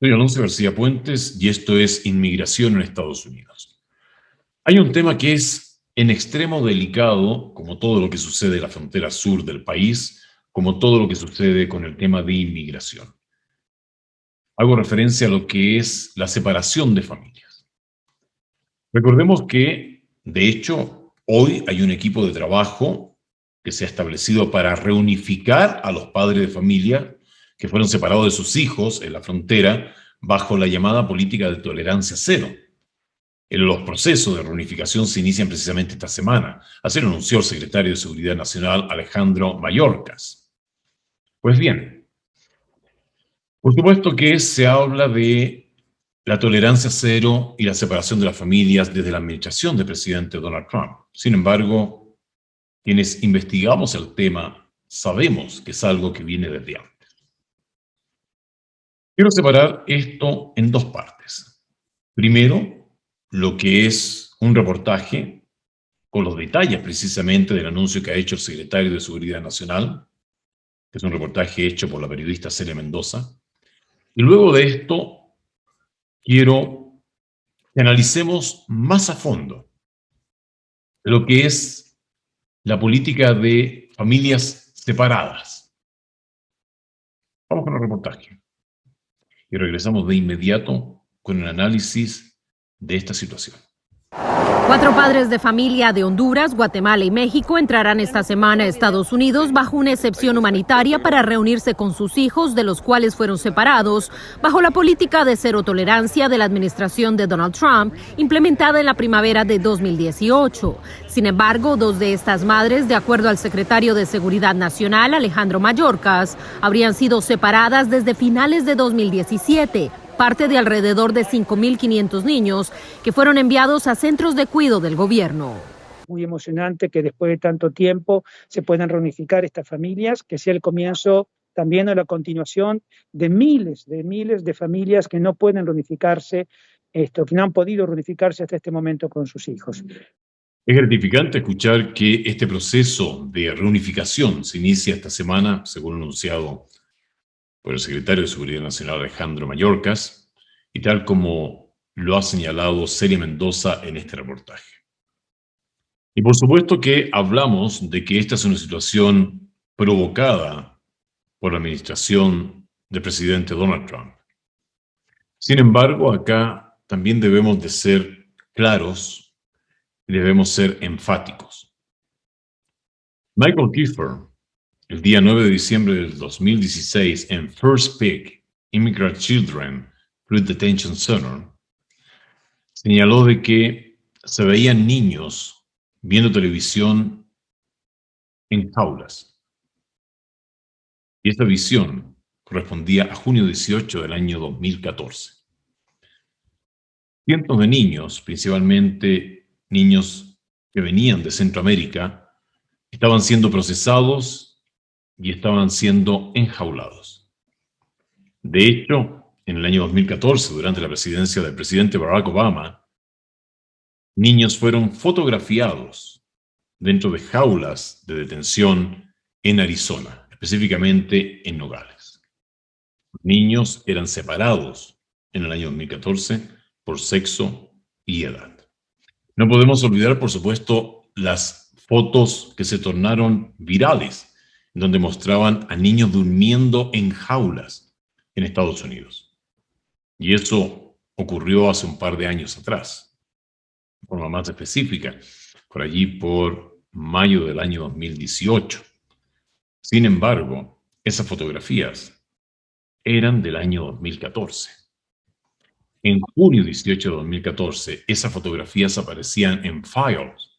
Soy Alonso García Puentes y esto es Inmigración en Estados Unidos. Hay un tema que es en extremo delicado, como todo lo que sucede en la frontera sur del país, como todo lo que sucede con el tema de inmigración. Hago referencia a lo que es la separación de familias. Recordemos que, de hecho, hoy hay un equipo de trabajo que se ha establecido para reunificar a los padres de familia que fueron separados de sus hijos en la frontera bajo la llamada política de tolerancia cero. Los procesos de reunificación se inician precisamente esta semana. Así lo anunció el secretario de Seguridad Nacional, Alejandro Mayorkas. Pues bien, por supuesto que se habla de la tolerancia cero y la separación de las familias desde la administración del presidente Donald Trump. Sin embargo, quienes investigamos el tema sabemos que es algo que viene desde antes. Quiero separar esto en dos partes. Primero, lo que es un reportaje con los detalles precisamente del anuncio que ha hecho el secretario de Seguridad Nacional, que es un reportaje hecho por la periodista Celia Mendoza. Y luego de esto, quiero que analicemos más a fondo lo que es la política de familias separadas. Vamos con el reportaje. Y regresamos de inmediato con el análisis de esta situación. 4 padres de familia de Honduras, Guatemala y México entrarán esta semana a Estados Unidos bajo una excepción humanitaria para reunirse con sus hijos, de los cuales fueron separados, bajo la política de cero tolerancia de la administración de Donald Trump, implementada en la primavera de 2018. Sin embargo, 2 de estas madres, de acuerdo al secretario de Seguridad Nacional, Alejandro Mayorkas, habrían sido separadas desde finales de 2017. Parte de alrededor de 5.500 niños que fueron enviados a centros de cuidado del gobierno. Muy emocionante que después de tanto tiempo se puedan reunificar estas familias, que sea el comienzo también o la continuación de miles de familias que no pueden reunificarse, que no han podido reunificarse hasta este momento con sus hijos. Es gratificante escuchar que este proceso de reunificación se inicia esta semana, según anunciado por el secretario de Seguridad Nacional Alejandro Mayorkas, y tal como lo ha señalado Celia Mendoza en este reportaje. Y por supuesto que hablamos de que esta es una situación provocada por la administración del presidente Donald Trump. Sin embargo, acá también debemos de ser claros y debemos ser enfáticos. Michael Kiefer, el día 9 de diciembre del 2016, en First Pick, Immigrant Children Through Detention Center, señaló de que se veían niños viendo televisión en jaulas. Y esta visión correspondía a junio 18 del año 2014. Cientos de niños, principalmente niños que venían de Centroamérica, estaban siendo procesados y estaban siendo enjaulados. De hecho, en el año 2014, durante la presidencia del presidente Barack Obama, niños fueron fotografiados dentro de jaulas de detención en Arizona, específicamente en Nogales. Los niños eran separados en el año 2014 por sexo y edad. No podemos olvidar, por supuesto, las fotos que se tornaron virales, donde mostraban a niños durmiendo en jaulas en Estados Unidos. Y eso ocurrió hace un par de años atrás, de forma más específica, por allí por mayo del año 2018. Sin embargo, esas fotografías eran del año 2014. En junio 18 de 2014, esas fotografías aparecían en Files,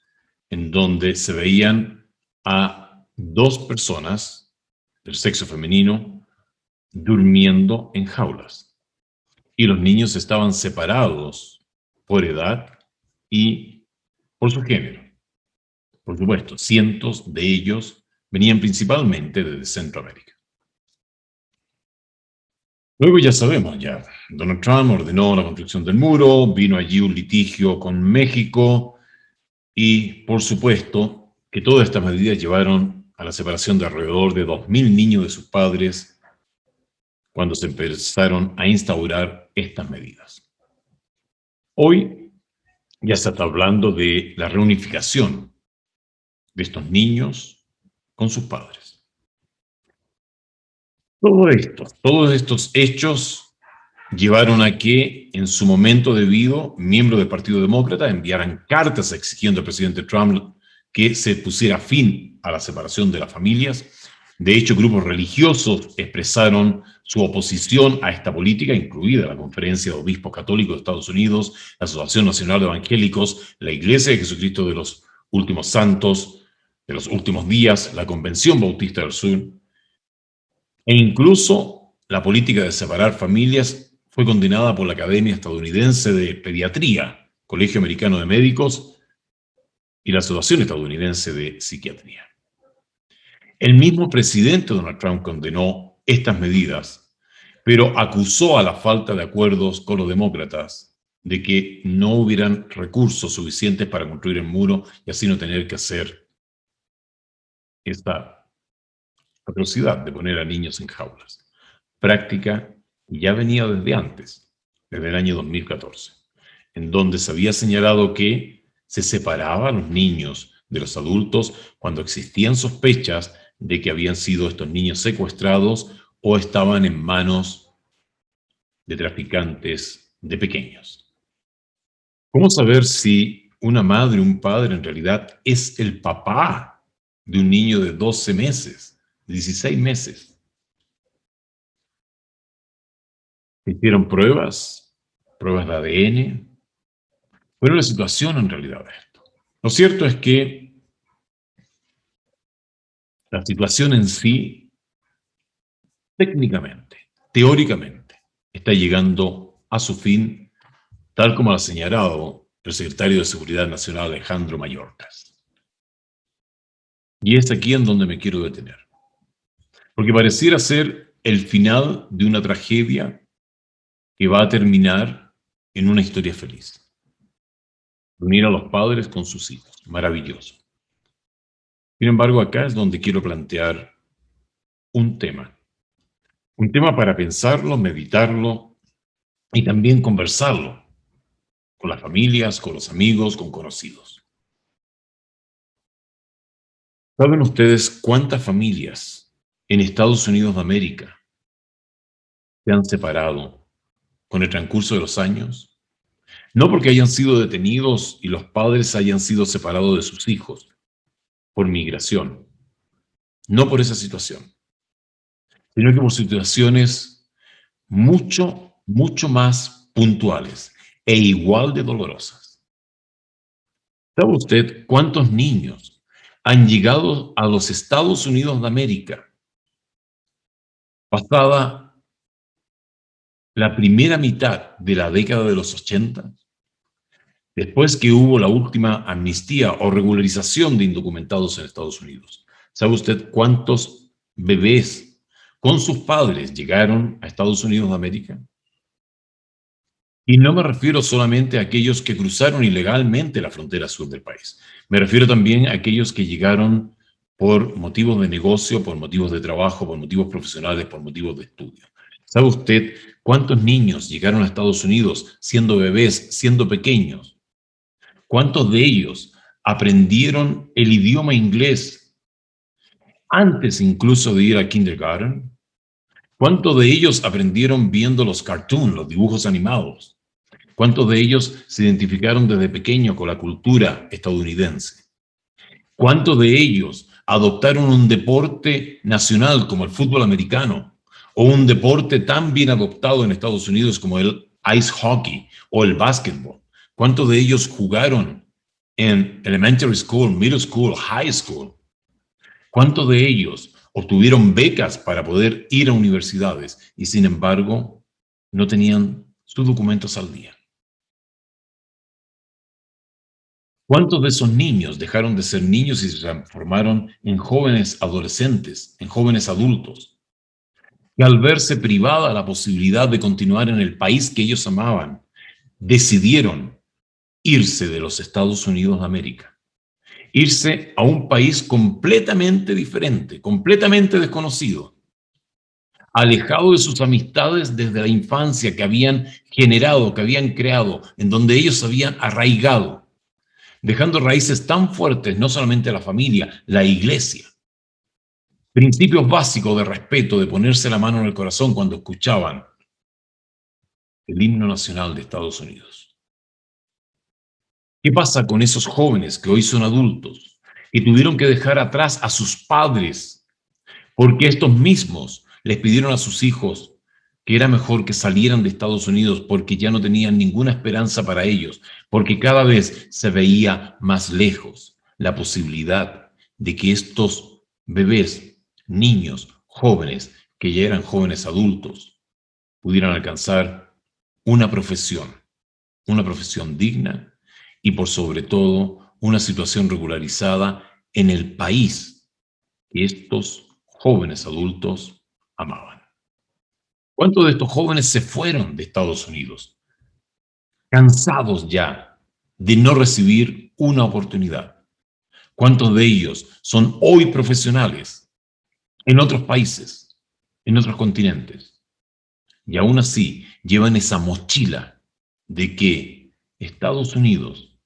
en donde se veían a 2 personas del sexo femenino durmiendo en jaulas. Y los niños estaban separados por edad y por su género. Por supuesto, cientos de ellos venían principalmente desde Centroamérica. Luego ya sabemos, Donald Trump ordenó la construcción del muro, vino allí un litigio con México y, por supuesto, que todas estas medidas llevaron a la separación de alrededor de 2.000 niños de sus padres cuando se empezaron a instaurar estas medidas. Hoy ya se está hablando de la reunificación de estos niños con sus padres. Todos estos hechos llevaron a que, en su momento debido, miembros del Partido Demócrata enviaran cartas exigiendo al presidente Trump que se pusiera fin a la separación de las familias. De hecho, grupos religiosos expresaron su oposición a esta política, incluida la Conferencia de Obispos Católicos de Estados Unidos, la Asociación Nacional de Evangélicos, la Iglesia de Jesucristo de los Últimos Santos, de los Últimos Días, la Convención Bautista del Sur, e incluso la política de separar familias fue condenada por la Academia Estadounidense de Pediatría, Colegio Americano de Médicos y la Asociación Estadounidense de Psiquiatría. El mismo presidente Donald Trump condenó estas medidas, pero acusó a la falta de acuerdos con los demócratas de que no hubieran recursos suficientes para construir el muro y así no tener que hacer esta atrocidad de poner a niños en jaulas. Práctica ya venía desde antes, desde el año 2014, en donde se había señalado que se separaba a los niños de los adultos cuando existían sospechas de que habían sido estos niños secuestrados o estaban en manos de traficantes de pequeños. ¿Cómo saber si una madre o un padre en realidad es el papá de un niño de 12 meses, 16 meses? ¿Se hicieron pruebas de ADN? ¿Cuál es la situación en realidad de esto? Lo cierto es que la situación en sí, técnicamente, teóricamente, está llegando a su fin, tal como lo ha señalado el secretario de Seguridad Nacional Alejandro Mayorkas. Y es aquí en donde me quiero detener, porque pareciera ser el final de una tragedia que va a terminar en una historia feliz. Unir a los padres con sus hijos, maravilloso. Sin embargo, acá es donde quiero plantear un tema para pensarlo, meditarlo y también conversarlo con las familias, con los amigos, con conocidos. ¿Saben ustedes cuántas familias en Estados Unidos de América se han separado con el transcurso de los años? No porque hayan sido detenidos y los padres hayan sido separados de sus hijos por migración, no por esa situación, sino que por situaciones mucho más puntuales e igual de dolorosas. ¿Sabe usted cuántos niños han llegado a los Estados Unidos de América pasada la primera mitad de la década de los 80? Después que hubo la última amnistía o regularización de indocumentados en Estados Unidos. ¿Sabe usted cuántos bebés con sus padres llegaron a Estados Unidos de América? Y no me refiero solamente a aquellos que cruzaron ilegalmente la frontera sur del país. Me refiero también a aquellos que llegaron por motivos de negocio, por motivos de trabajo, por motivos profesionales, por motivos de estudio. ¿Sabe usted cuántos niños llegaron a Estados Unidos siendo bebés, siendo pequeños? ¿Cuántos de ellos aprendieron el idioma inglés antes incluso de ir al kindergarten? ¿Cuántos de ellos aprendieron viendo los cartoons, los dibujos animados? ¿Cuántos de ellos se identificaron desde pequeño con la cultura estadounidense? ¿Cuántos de ellos adoptaron un deporte nacional como el fútbol americano o un deporte tan bien adoptado en Estados Unidos como el ice hockey o el básquetbol? ¿Cuántos de ellos jugaron en elementary school, middle school, high school? ¿Cuántos de ellos obtuvieron becas para poder ir a universidades y sin embargo no tenían sus documentos al día? ¿Cuántos de esos niños dejaron de ser niños y se transformaron en jóvenes adolescentes, en jóvenes adultos, que al verse privada la posibilidad de continuar en el país que ellos amaban, decidieron irse de los Estados Unidos de América, irse a un país completamente diferente, completamente desconocido, alejado de sus amistades desde la infancia que habían generado, que habían creado, en donde ellos habían arraigado, dejando raíces tan fuertes, no solamente la familia, la iglesia. Principios básicos de respeto, de ponerse la mano en el corazón cuando escuchaban el himno nacional de Estados Unidos. ¿Qué pasa con esos jóvenes que hoy son adultos y tuvieron que dejar atrás a sus padres porque estos mismos les pidieron a sus hijos que era mejor que salieran de Estados Unidos porque ya no tenían ninguna esperanza para ellos, porque cada vez se veía más lejos la posibilidad de que estos bebés, niños, jóvenes, que ya eran jóvenes adultos, pudieran alcanzar una profesión digna y por sobre todo una situación regularizada en el país que estos jóvenes adultos amaban? ¿Cuántos de estos jóvenes se fueron de Estados Unidos, cansados ya de no recibir una oportunidad? ¿Cuántos de ellos son hoy profesionales en otros países, en otros continentes? Y aún así llevan esa mochila de que Estados Unidos,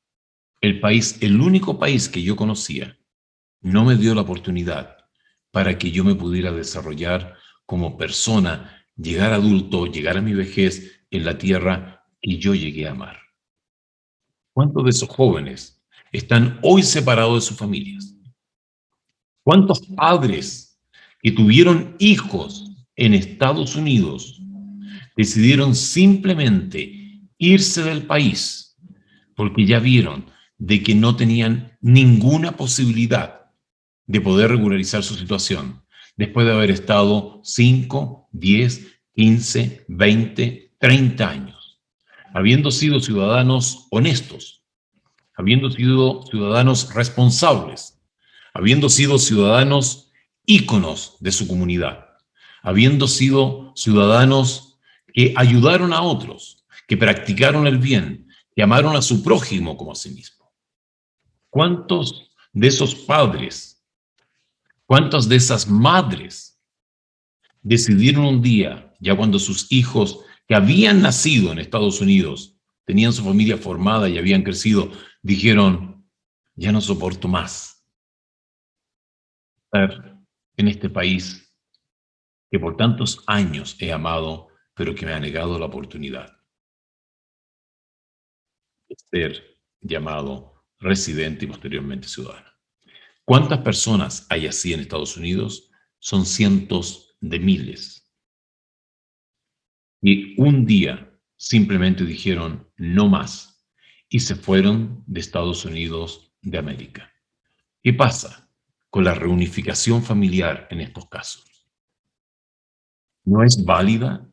el único país que yo conocía, no me dio la oportunidad para que yo me pudiera desarrollar como persona, llegar adulto, llegar a mi vejez en la tierra que yo llegué a amar. ¿Cuántos de esos jóvenes están hoy separados de sus familias? ¿Cuántos padres que tuvieron hijos en Estados Unidos decidieron simplemente irse del país porque ya vieron de que no tenían ninguna posibilidad de poder regularizar su situación después de haber estado 5, 10, 15, 20, 30 años, habiendo sido ciudadanos honestos, habiendo sido ciudadanos responsables, habiendo sido ciudadanos íconos de su comunidad, habiendo sido ciudadanos que ayudaron a otros, que practicaron el bien, que amaron a su prójimo como a sí mismo? ¿Cuántos de esos padres, cuántas de esas madres decidieron un día, ya cuando sus hijos que habían nacido en Estados Unidos, tenían su familia formada y habían crecido, dijeron, ya no soporto más estar en este país que por tantos años he amado, pero que me ha negado la oportunidad de ser llamado residente y posteriormente ciudadano? ¿Cuántas personas hay así en Estados Unidos? Son cientos de miles. Y un día simplemente dijeron no más y se fueron de Estados Unidos de América. ¿Qué pasa con la reunificación familiar en estos casos? ¿No es válida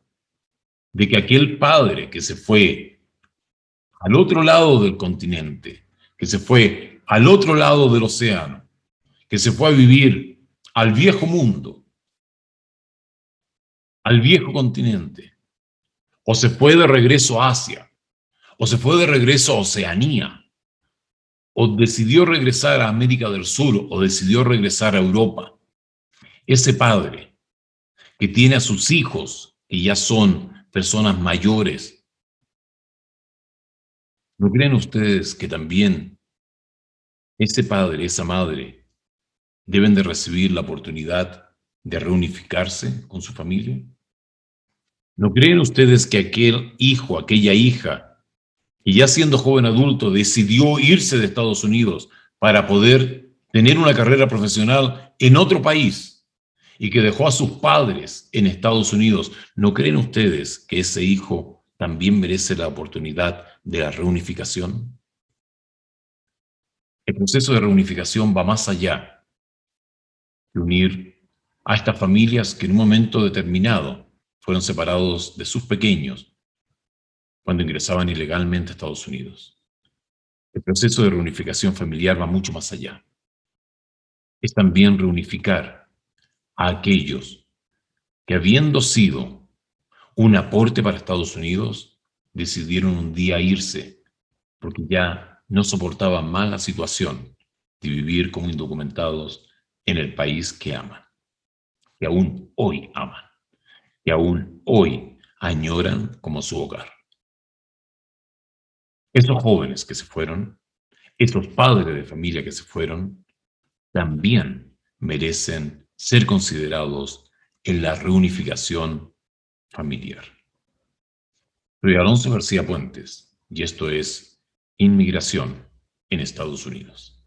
de que aquel padre que se fue al otro lado del continente, que se fue al otro lado del océano, que se fue a vivir al viejo mundo, al viejo continente, o se fue de regreso a Asia, o se fue de regreso a Oceanía, o decidió regresar a América del Sur, o decidió regresar a Europa? Ese padre que tiene a sus hijos, que ya son personas mayores, ¿no creen ustedes que también ese padre, esa madre, deben de recibir la oportunidad de reunificarse con su familia? ¿No creen ustedes que aquel hijo, aquella hija, que ya siendo joven adulto decidió irse de Estados Unidos para poder tener una carrera profesional en otro país y que dejó a sus padres en Estados Unidos, ¿no creen ustedes que ese hijo también merece la oportunidad de la reunificación? El proceso de reunificación va más allá de unir a estas familias que en un momento determinado fueron separados de sus pequeños cuando ingresaban ilegalmente a Estados Unidos. El proceso de reunificación familiar va mucho más allá. Es también reunificar a aquellos que, habiendo sido un aporte para Estados Unidos, decidieron un día irse porque ya no soportaban más la situación de vivir como indocumentados en el país que aman, que aún hoy aman. que aún hoy añoran como su hogar. Esos jóvenes que se fueron, esos padres de familia que se fueron, también merecen ser considerados en la reunificación familiar. Soy Alonso García Puentes y esto es Inmigración en Estados Unidos.